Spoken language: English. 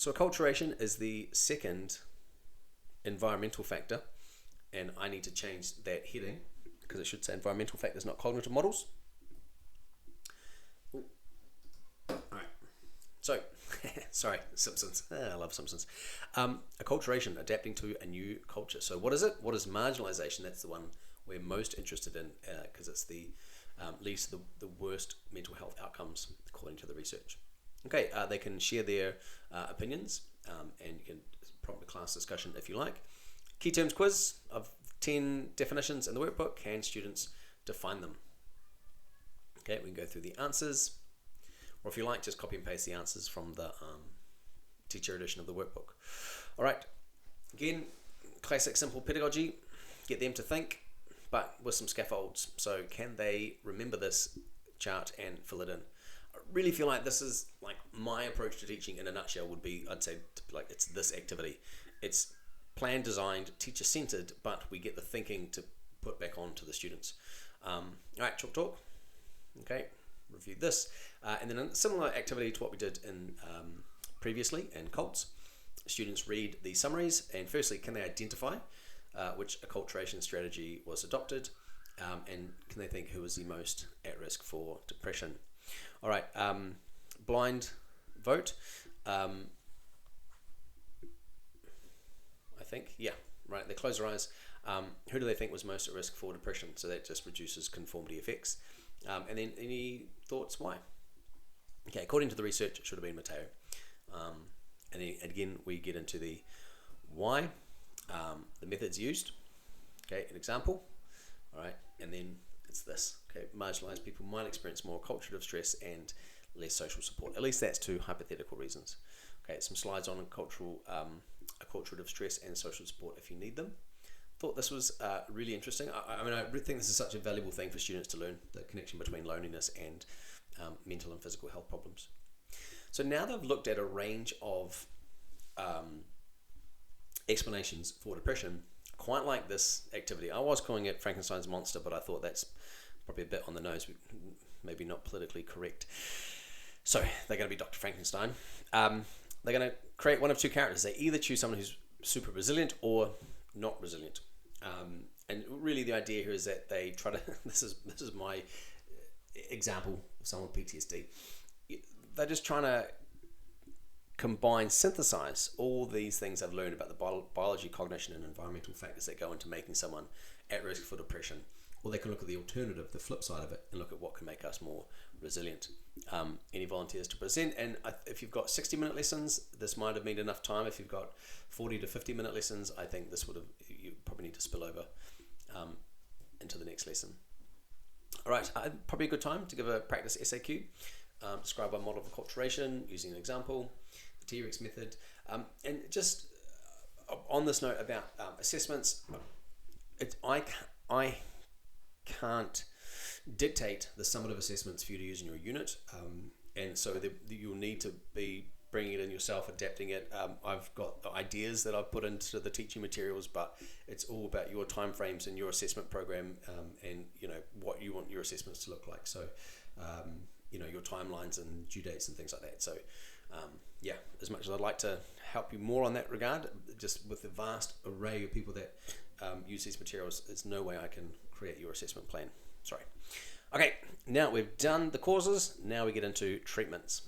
So acculturation is the second environmental factor, and I need to change that heading because it should say environmental factors, not cognitive models. Ooh. All right. So, sorry, Simpsons. I love Simpsons. Acculturation, adapting to a new culture. So what is it? What is marginalization? That's the one we're most interested in because it's the leads to the worst mental health outcomes according to the research. Okay, they can share their opinions and you can prompt a class discussion if you like. Key terms quiz of 10 definitions in the workbook. Can students define them? Okay, we can go through the answers, or if you like, just copy and paste the answers from the teacher edition of the workbook. All right, again, classic simple pedagogy. Get them to think, but with some scaffolds. So can they remember this chart and fill it in? I really feel like this is like my approach to teaching in a nutshell would be, I'd say, like it's this activity. It's plan designed, teacher centered, but we get the thinking to put back on to the students. All right, chalk talk. Okay, review this. And then a similar activity to what we did in previously in cults. Students read the summaries, and firstly, can they identify which acculturation strategy was adopted, and can they think who was the most at risk for depression? All right, blind vote. I think, yeah, right, they close their eyes. Who do they think was most at risk for depression? So that just reduces conformity effects. And then any thoughts why? Okay, according to the research, it should have been Mateo. And then again, we get into the why, the methods used. Okay, an example. All right, and then it's this. Okay, marginalized people might experience more acculturative stress and less social support. At least that's two hypothetical reasons. Okay, some slides on acculturative stress and social support if you need them. Thought this was really interesting. I mean, I really think this is such a valuable thing for students to learn, the connection between loneliness and mental and physical health problems. So now they've looked at a range of explanations for depression, quite like this activity. I was calling it Frankenstein's monster, but I thought that's probably a bit on the nose, maybe not politically correct. So they're going to be Dr. Frankenstein. They're going to create one of two characters. They either choose someone who's super resilient or not resilient. And really the idea here is that they try to, this is my example of someone with PTSD. They're just trying to synthesize all these things I've learned about the biology, cognition, and environmental factors that go into making someone at risk for depression. Or they can look at the alternative, the flip side of it, and look at what can make us more resilient. Any volunteers to present? And if you've got 60-minute lessons, this might have been enough time. If you've got 40 to 50-minute lessons, I think this you probably need to spill over into the next lesson. All right, probably a good time to give a practice SAQ. Describe our model of acculturation using an example, the T-Rex method. And just on this note about assessments, I can't dictate the summative assessments for you to use in your unit, and so you'll need to be bringing it in yourself, adapting it. I've got ideas that I've put into the teaching materials, but it's all about your timeframes and your assessment program, and what you want your assessments to look like. So your timelines and due dates and things like that. So as much as I'd like to help you more on that regard, just with the vast array of people that use these materials, there's no way I can create your assessment plan. Sorry. Okay, now we've done the causes. Now we get into treatments.